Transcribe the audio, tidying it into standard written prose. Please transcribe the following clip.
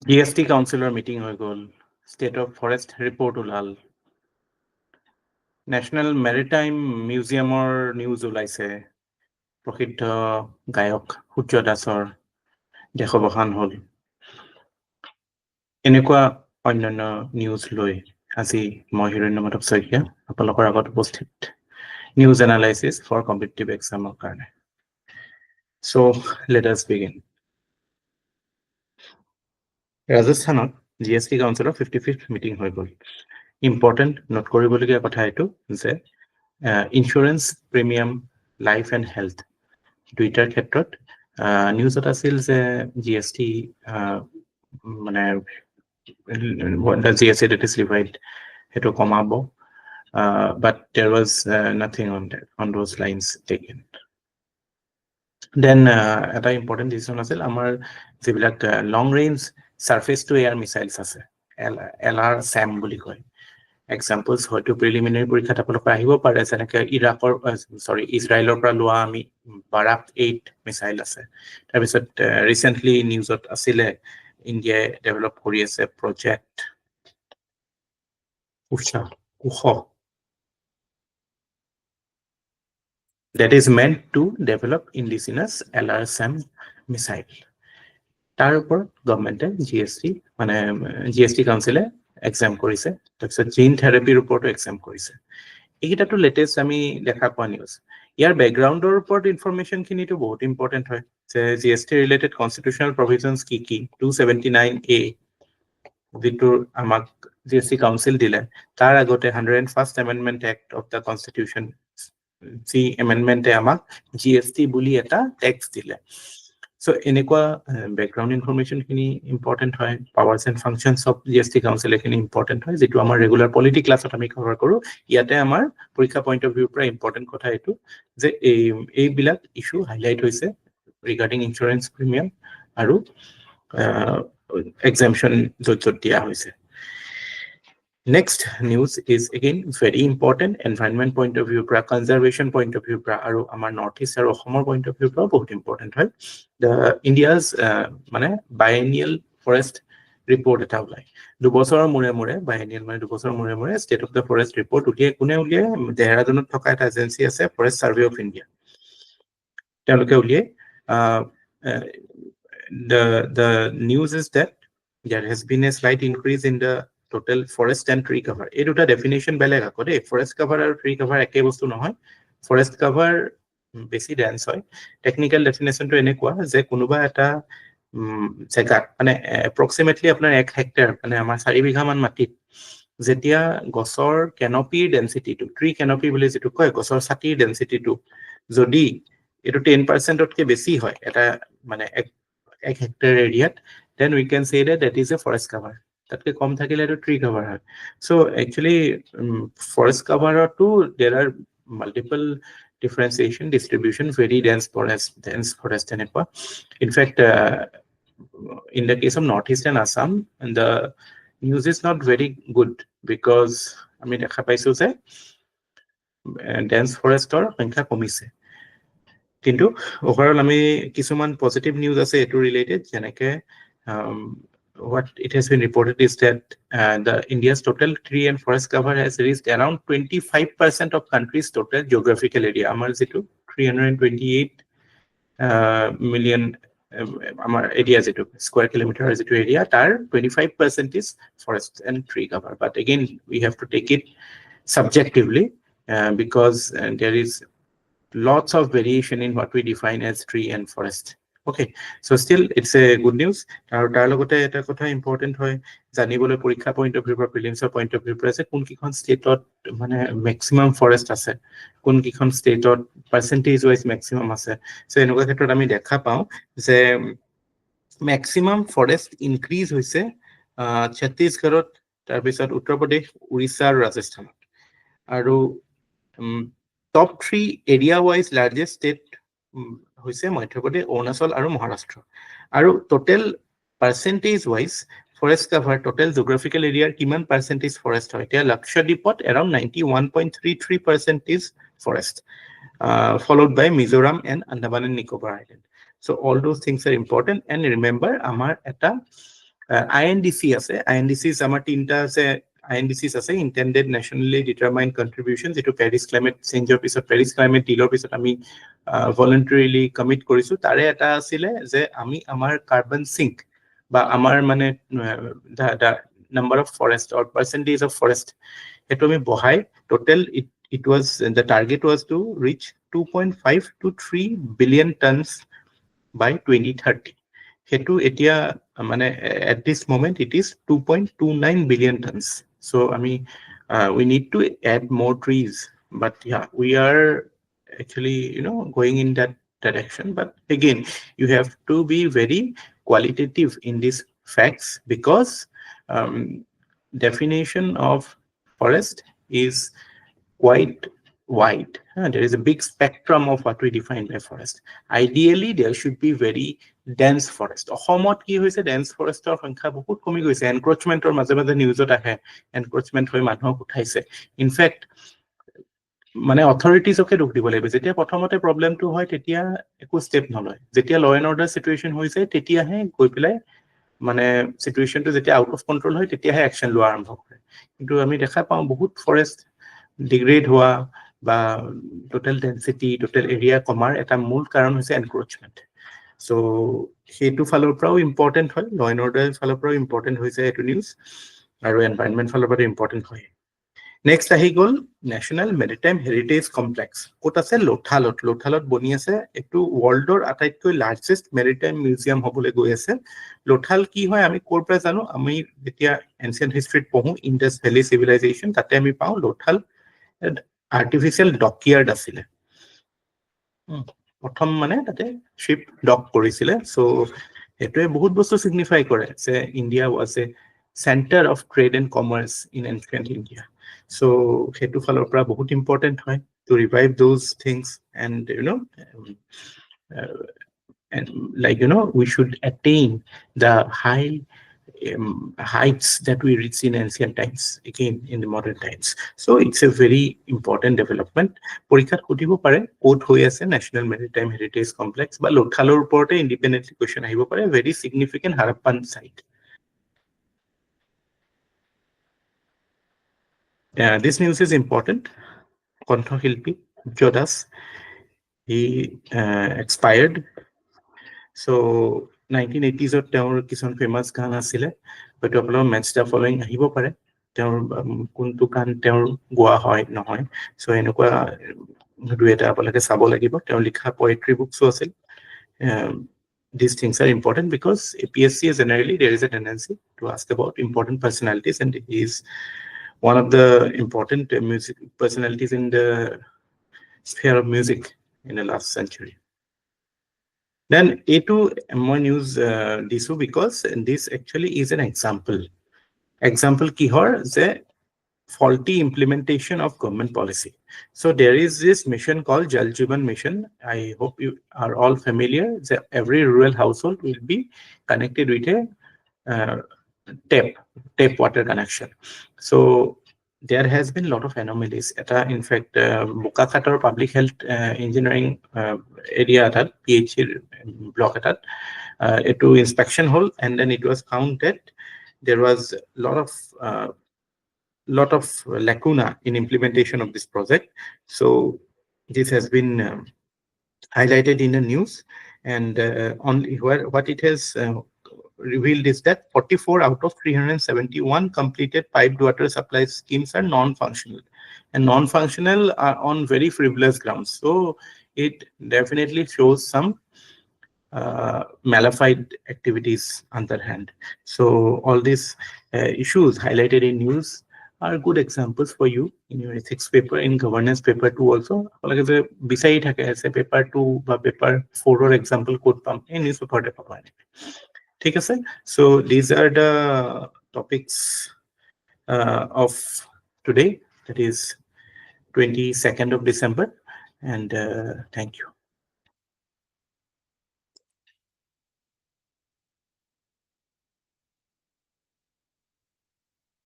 GST কাউন্সিলৰ meeting হৈ গ'ল, state of forest report ওলাল, নেশ্যনেল মেৰিটাইম মিউজিয়ামৰ নিউজ ওলাইছে, প্ৰসিদ্ধ গায়ক সূৰ্য দাসৰ দেশৱসান হ'ল। এনেকুৱা অন্যান্য নিউজ লৈ আজি মই হিৰণ্য মাধৱ শইকীয়া আপোনালোকৰ আগত উপস্থিত নিউজ এনালাইচিছ ফৰ কম্পিটিটিভ এক্সামৰ কাৰণে। চ' লেট আছ বিগিন। ৰাজস্থানত GST কাউন্সিলৰ 55th মিটিং হৈ গ'ল। ইম্পৰ্টেণ্ট নোট কৰিবলগীয়া কথা এইটো যে insurance premium life and health দুইটাৰ ক্ষেত্ৰত নিউজত আছিল যে GST মানে GST that is levied সেইটো কমাব, but there was nothing on those lines taken. Then এটা ইম্পৰ্টেণ্ট ডিচিশ্যন আছিল আমাৰ যিবিলাক লং range surface to air missiles আছে, LRSAM বুলি কয়। এক্সাম্পলছ হয়তো প্ৰিলিমিনাৰী পৰীক্ষাত আপোনালোকে আহিব পাৰে, যেনেকৈ ইজৰাইলৰ পৰা লোৱা আমি বাৰাক 8 মিছাইল আছে। তাৰপিছত ৰিচেণ্টলি নিউজত আছিলে ইণ্ডিয়াই ডেভেলপ কৰি আছে project Kush that is meant to develop indigenous LRSAM missile. তাৰ ওপৰত গভৰ্ণমেণ্টে GST কাউন্সিলে এক্সাম কৰিছে। তাৰপিছত জিন থেৰাপিৰ ওপৰতো এক্সাম কৰিছে। এইকেইটাতো লেটেষ্ট আমি দেখা পোৱা নিউজ। ইয়াৰ বেকগ্ৰাউণ্ডৰ ওপৰত ইনফৰমেশ্যনখিনিতো বহুত ইম্পৰ্টেণ্ট হয় যে GST ৰিলেটেড কনষ্টিটিউচনেল প্ৰভিজনছ কি 279A যিটো আমাক GST কাউন্সিল দিলে, তাৰ আগতে 101st amendment act of the constitution যি এমেণ্ডমেণ্টে আমাক GST বুলি এটা টেক্স দিলে। চ' এনেকুৱা বেকগ্ৰাউণ্ড ইনফৰমেশ্যনখিনি ইম্পৰ্টেণ্ট হয়। Powers and functions of GST council এইখিনি ইম্পৰ্টেণ্ট হয়, যিটো আমাৰ ৰেগুলাৰ পলিটি ক্লাছত আমি কভাৰ কৰোঁ। ইয়াতে আমাৰ পৰীক্ষা পইণ্ট অফ ভিউৰ পৰা ইম্পৰ্টেণ্ট কথা এইটো যে এইবিলাক ইছ্যু হাইলাইট হৈছে ৰিগাৰ্ডিং ইঞ্চুৰেঞ্চ প্ৰিমিয়াম আৰু এক্সামশ্যন য'ত দিয়া হৈছে। Next news is again very important, environment point of view পৰা, conservation point of view পৰা, আৰু আমাৰ নৰ্থ ইষ্ট আৰু অসমৰ point of view পৰা বহুত ইম্পৰ্টেণ্ট হয়। ইণ্ডিয়াজ মানে বায়েনিয়েল ফৰেষ্ট ৰিপৰ্ট এটা ওলায়। 2 বছৰৰ মূৰে বায়েনিয়েল মানে 2 বছৰৰ মূৰে state of the forest report কোনে উলিয়াই? দেহৰাদুনত থকা এটা এজেঞ্চি আছে ফৰেষ্ট ছাৰ্ভে অফ ইণ্ডিয়া, তেওঁলোকে উলিয়াই। The news is that there has been a slight increase in the total forest and tree cover. এই দুটা ডেফিনেশ্যন বেলেগ আকৌ দেই। ফৰেষ্ট কভাৰ আৰু ট্ৰী কভাৰ একে বস্তু নহয়। ফৰেষ্ট কভাৰ বেছি ডেন্স হয়। টেকনিকেল ডেফিনেশ্যনটো এনেকুৱা যে কোনোবা এটা জেগাত মানে এপ্ৰক্সিমেটলি আপোনাৰ 1 হেক্টৰ মানে আমাৰ 4 বিঘামান মাটিত যেতিয়া গছৰ কেনপিৰ ডেন্সিটিটো, ট্ৰী কেনপি বুলি যিটো কয়, গছৰ ছাতিৰ ডেন্সিটিটো যদি এইটো 10%তকৈ বেছি হয় এটা মানে 1 হেক্টৰ এৰিয়াত, then we can say that is a forest cover. তাতকৈ কম থাকিলে এইটো ট্ৰী কভাৰ হয়। চ' একচুৱেলি ফৰেষ্ট কভাৰতো there are multiple differentiation, distribution, very dense forest এনেকুৱা। In fact, in the case of Northeast and Assam, the news is not very good because আমি দেখা পাইছো যে ডেন্স ফৰেষ্টৰ সংখ্যা কমিছে। কিন্তু ওভাৰঅল আমি কিছুমান পজিটিভ নিউজ আছে এইটো ৰিলেটেড, যেনেকৈ what it has been reported is that the India's total tree and forest cover has reached around 25% of country's total geographical area. Amar jitu 328 million amar area jitu square kilometer jitu area, tar 25% is forest and tree cover. But again, we have to take it subjectively because there is lots of variation in what we define as tree and forest. Okay, so still it's a good news. আৰু তাৰ লগতে এটা কথা important হয় জানিবলৈ পৰীক্ষা point of view পৰা, প্ৰিলিমছৰ point of view পৰা, যে কোনকেইখন ষ্টেটত মানে মেক্সিমাম ফৰেষ্ট আছে, কোনকেইখন ষ্টেটত পাৰ্চেণ্টেজ ৱাইজ মেক্সিমাম আছে। চ' এনেকুৱা ক্ষেত্ৰত আমি দেখা পাওঁ যে মেক্সিমাম ফৰেষ্ট ইনক্ৰিজ হৈছে ছত্তীশগড়ত, তাৰপিছত উত্তৰ প্ৰদেশ, উৰিষ্যা আৰু ৰাজস্থানত। আৰু top 3 area wise largest state হৈছে মধ্যপ্ৰদেশ, অৰুণাচল আৰু মহাৰাষ্ট্ৰ। আৰু total percentage wise forest cover, total geographical এৰিয়াৰ কিমান পাৰ্চেণ্টেজ ফৰেষ্ট হয়? এতিয়া লাক্ষাদ্বীপত around 91.33% forest, followed by Mizoram and Andaman and Nicobar Island. So all those things are important, and remember আমাৰ এটা INDC আছে, INDCs আমাৰ তিনটা আছে, INDCs আছে, intended nationally determined contributions, যেটো Paris climate changeৰ পিছত Paris climate dealৰ পিছত আমি voluntarily commit কৰিছো। তাৰে এটা আছিলে যে আমি আমাৰ কাৰ্বন সিঙ্ক বা আমাৰ মানে the number of forest or percentage of forest সেইটো আমি বহাই total it was the target was to reach 2.5 to 3 billion tons by 2030. Hetu etia mane at this moment it is 2.29 billion tons. So we need to add more trees, but yeah, we are actually going in that direction. But again, you have to be very qualitative in these facts, because definition of forest is quite wide. There is a big spectrum of what we define by forest. Ideally, there should be very dense forest. অসমত কি হৈছে, dense forestor সংখ্যা বহুত কমি গৈছে। এনক্ৰোচমেন্টৰ মাজে মাজে নিউজত আহে, এনক্ৰোচমেন্ট হৈ মানুহক উঠাইছে। ইনফেক্ট মানে অথৰিটিজকে দুখ দিব লাগিব। যেতিয়া প্ৰথমতে প্ৰব্লেমটো হয় তেতিয়া একো ষ্টেপ নলয়, যেতিয়া ল এণ্ড অৰ্ডাৰ চিটুৱেশ্যন হৈ যায় তেতিয়াহে গৈ পেলাই মানে চিটুৱেশ্যনটো যেতিয়া আউট অফ কণ্ট্ৰল হয় তেতিয়াহে একশ্যন লোৱা আৰম্ভ কৰে। কিন্তু আমি দেখা পাওঁ বহুত ফৰেষ্ট ডিগ্ৰেড হোৱা বা টোটেল ডেন্সিটি, টোটেল এৰিয়া কমাৰ এটা মূল কাৰণ হৈছে এনক্ৰোচমেন্ট। চ' সেইটো ফালৰ পৰাও ইম্পৰ্টেণ্ট হয়, ল এণ্ড অৰ্ডাৰ ফালৰ পৰাও ইম্পৰ্টেণ্ট হৈছে এইটো নিউজ, আৰু এনভাইৰনমেণ্ট ফালৰ পৰা ইম্পৰ্টেণ্ট হয়। নেক্সট আহি গ'ল নেশ্যনেল মেৰিটাইম হেৰিটেজ কমপ্লেক্স। ক'ত আছে? লোথালত। লোথালত বনি আছে। এইটো ৱৰ্ল্ডৰ আটাইতকৈ লাৰ্জেষ্ট মেৰিটাইম মিউজিয়াম হ'বলৈ গৈ আছে। লোথাল কি হয় আমি ক'ৰ পৰা জানো? আমি যেতিয়া এনচিয়েণ্ট হিষ্ট্ৰীত পঢ়ো, ইণ্ডাছ ভেলী চিভিলাইজেশ্যন, তাতে আমি পাওঁ লোথাল আৰ্টিফিচিয়েল ডকয়াৰ্ড আছিলে। প্ৰথম মানে তাতে শ্বিপ ডক কৰিছিলে। চ' সেইটোৱে বহুত বস্তু সিগনিফাই কৰে যে India was a centre of trade and commerce in ancient India. So' সেইটো ফালৰ পৰা বহুত ইম্পৰ্টেণ্ট হয় to revive those things and and we should attain the heights that we reached in ancient times again in the modern times. So it's a very important development. পৰীক্ষাত সুধিব পাৰে ক'ত হৈ আছে নেশ্যনেল মেৰিটাইম হেৰিটেজ কমপ্লেক্স, বা লোথালৰ ওপৰতে independently question আহিব পাৰে। Very significant Harappan site. This news is important. কণ্ঠশিল্পী সূৰ্য Das, he expired. So 1980s তেওঁৰ কিছুমান ফেমাছ গান আছিলে, হয়তো আপোনালোকৰ মেটচ দ্য ফলোয়িং আহিব পাৰে, তেওঁৰ কোনটো গান তেওঁৰ গোৱা হয় নহয়। চ' এনেকুৱা দুই এটা আপোনালোকে চাব লাগিব। তেওঁ লিখা পয়েট্ৰি বুকছো আছিল। These things are important because APSC generally there is a tendency to ask about important personalities, and he is one of the important music personalities in the sphere of music in the last century. Then A2 more news disu because this actually is an example ki hor je faulty implementation of government policy. So there is this mission called Jal Jeevan Mission. I hope you are all familiar that every rural household will be connected with a tap water connection. So there has been a lot of anomalies. In fact, Bukakatar public health engineering area that PhD block at to inspection hole, and then it was found that there was a lot of lacuna in implementation of this project. So this has been highlighted in the news, and only what it has revealed is that 44 out of 371 completed piped water supply schemes are non-functional, and non-functional are on very frivolous grounds. So it definitely shows some malified activities underhand. So all these issues highlighted in news are good examples for you in your ethics paper, in governance paper 2 also. Like the beside has a paper 2 or paper 4 or example code pump in newspaper. Okay, sir. So these are the topics of today, that is 22nd of December, and thank you.